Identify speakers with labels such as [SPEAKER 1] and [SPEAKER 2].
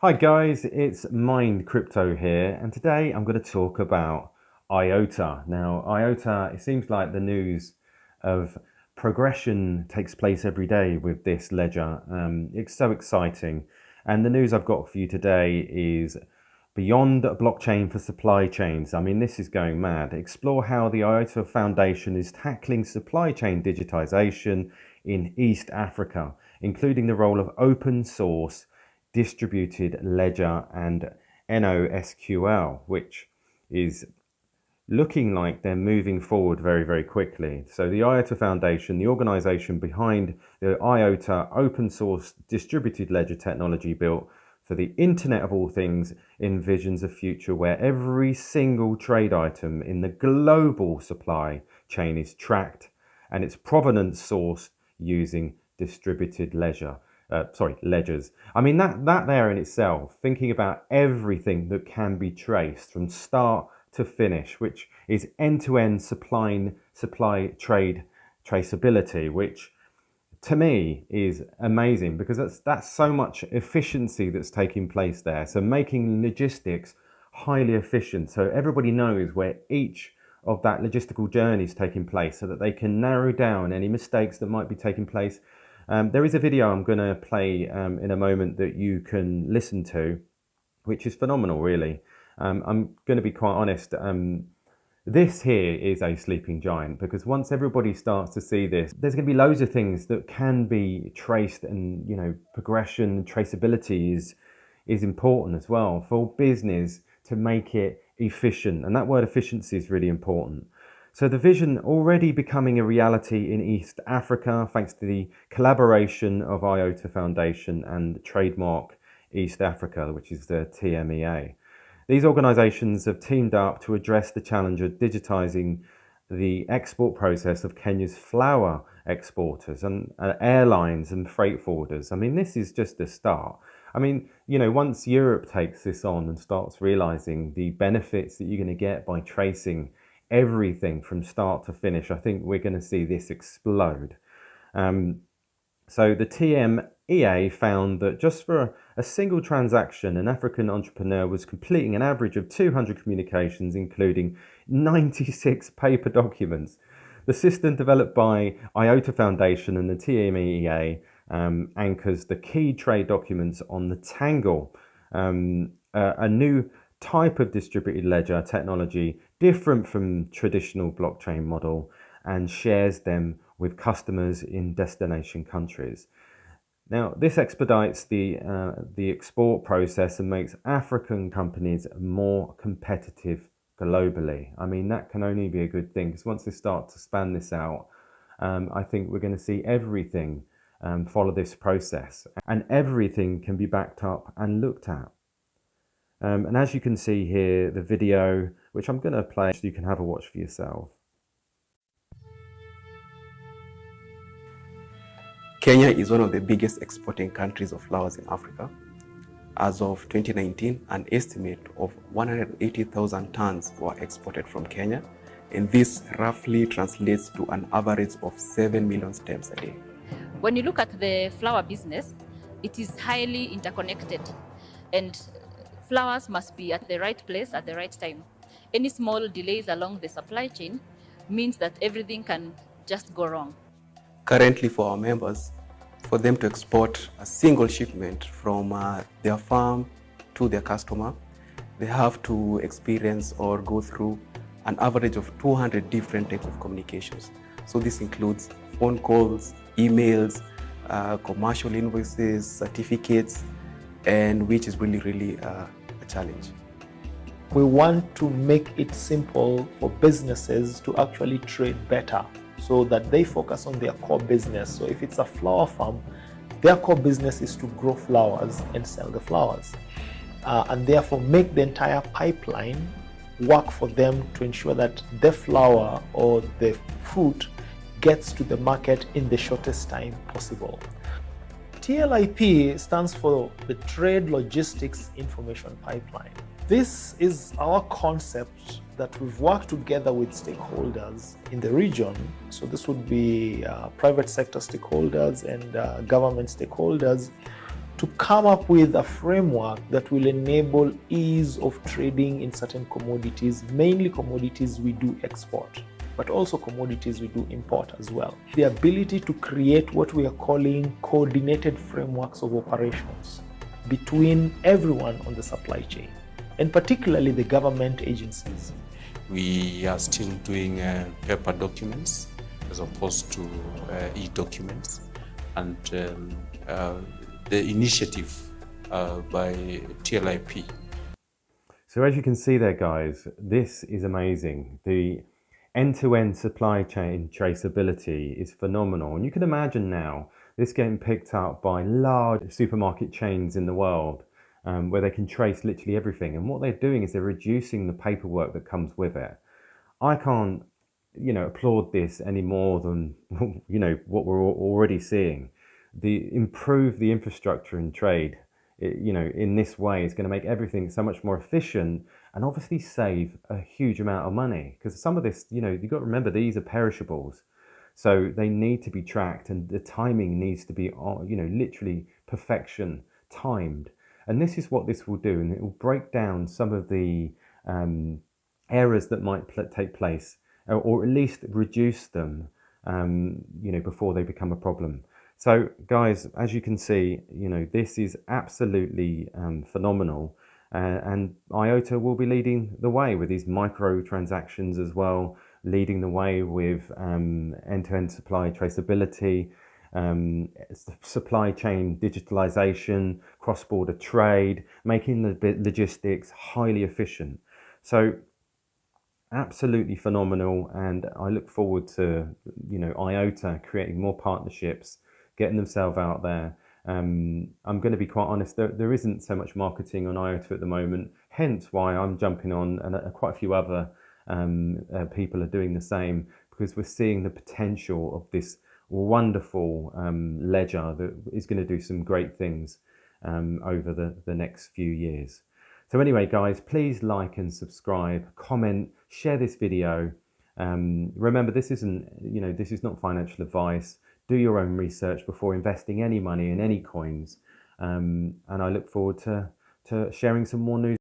[SPEAKER 1] Hi guys, it's Mind Crypto here, and today I'm going to talk about IOTA. Now, IOTA, it seems like the news of progression takes place every day with this ledger. It's so exciting. And the news I've got for you today is beyond blockchain for supply chains. I mean, this is going mad. Explore how the IOTA Foundation is tackling supply chain digitization in East Africa, including the role of open source distributed ledger and NoSQL, which is looking like they're moving forward very, very quickly. So the IOTA Foundation, the organization behind the IOTA open source distributed ledger technology built for the Internet of All Things, envisions a future where every single trade item in the global supply chain is tracked and its provenance sourced using distributed ledgers. I mean, that there in itself, thinking about everything that can be traced from start to finish, which is end-to-end supply trade traceability, which to me is amazing because that's so much efficiency that's taking place there. So making logistics highly efficient, so everybody knows where each of that logistical journey is taking place, so that they can narrow down any mistakes that might be taking place. There is a video I'm going to play in a moment that you can listen to, which is phenomenal, really. I'm going to be quite honest. This here is a sleeping giant, because once everybody starts to see this, there's going to be loads of things that can be traced, and progression, traceability is important as well for business to make it efficient. And that word efficiency is really important. So the vision already becoming a reality in East Africa, thanks to the collaboration of IOTA Foundation and Trademark East Africa, which is the TMEA. These organisations have teamed up to address the challenge of digitizing the export process of Kenya's flour exporters and airlines and freight forwarders. I mean, this is just the start. I mean, once Europe takes this on and starts realising the benefits that you're going to get by tracing everything from start to finish, I think we're going to see this explode. So the TMEA found that just for a single transaction, an African entrepreneur was completing an average of 200 communications, including 96 paper documents. The system developed by IOTA Foundation and the TMEA anchors the key trade documents on the Tangle, a new type of distributed ledger technology different from traditional blockchain model, and shares them with customers in destination countries. Now, this expedites the export process and makes African companies more competitive globally. I mean, that can only be a good thing, because once they start to span this out, I think we're going to see everything follow this process, and everything can be backed up and looked at. And as you can see here, the video, which I'm going to play, so you can have a watch for yourself.
[SPEAKER 2] Kenya is one of the biggest exporting countries of flowers in Africa. As of 2019, an estimate of 180,000 tons were exported from Kenya, and this roughly translates to an average of 7 million stems a day.
[SPEAKER 3] When you look at the flower business, it is highly interconnected, and flowers must be at the right place at the right time. Any small delays along the supply chain means that everything can just go wrong.
[SPEAKER 2] Currently, for our members, for them to export a single shipment from their farm to their customer, they have to experience or go through an average of 200 different types of communications. So this includes phone calls, emails, commercial invoices, certificates, and which is really a challenge.
[SPEAKER 4] We want to make it simple for businesses to actually trade better, so that they focus on their core business. So if it's a flower farm, their core business is to grow flowers and sell the flowers, and therefore make the entire pipeline work for them to ensure that the flower or the fruit gets to the market in the shortest time possible. TLIP stands for the Trade Logistics Information Pipeline. This is our concept that we've worked together with stakeholders in the region. So this would be private sector stakeholders and government stakeholders, to come up with a framework that will enable ease of trading in certain commodities, mainly commodities we do export, but also commodities we do import as well. The ability to create what we are calling coordinated frameworks of operations between everyone on the supply chain, and particularly the government agencies.
[SPEAKER 5] We are still doing paper documents as opposed to e-documents, and the initiative by TLIP.
[SPEAKER 1] So as you can see there, guys, this is amazing. The end-to-end supply chain traceability is phenomenal. And you can imagine now this getting picked up by large supermarket chains in the world, where they can trace literally everything. And what they're doing is they're reducing the paperwork that comes with it. I can't, applaud this any more than, what we're already seeing. Improve the infrastructure in trade, in this way is going to make everything so much more efficient and obviously save a huge amount of money, because some of this, you've got to remember, these are perishables. So they need to be tracked, and the timing needs to be, literally perfection, timed. And this is what this will do, and it will break down some of the errors that might take place, or at least reduce them, before they become a problem. So guys, as you can see, this is absolutely phenomenal, and IOTA will be leading the way with these micro transactions as well, leading the way with end-to-end supply traceability, supply chain digitalization, cross-border trade, making the logistics highly efficient. So absolutely phenomenal, and I look forward to IOTA creating more partnerships, getting themselves out there. I'm going to be quite honest, there isn't so much marketing on IOTA at the moment, hence why I'm jumping on, and quite a few other people are doing the same, because we're seeing the potential of this wonderful ledger that is going to do some great things over the next few years. So anyway, guys, please like and subscribe, comment, share this video. Remember, this is not financial advice. Do your own research before investing any money in any coins. And I look forward to sharing some more news.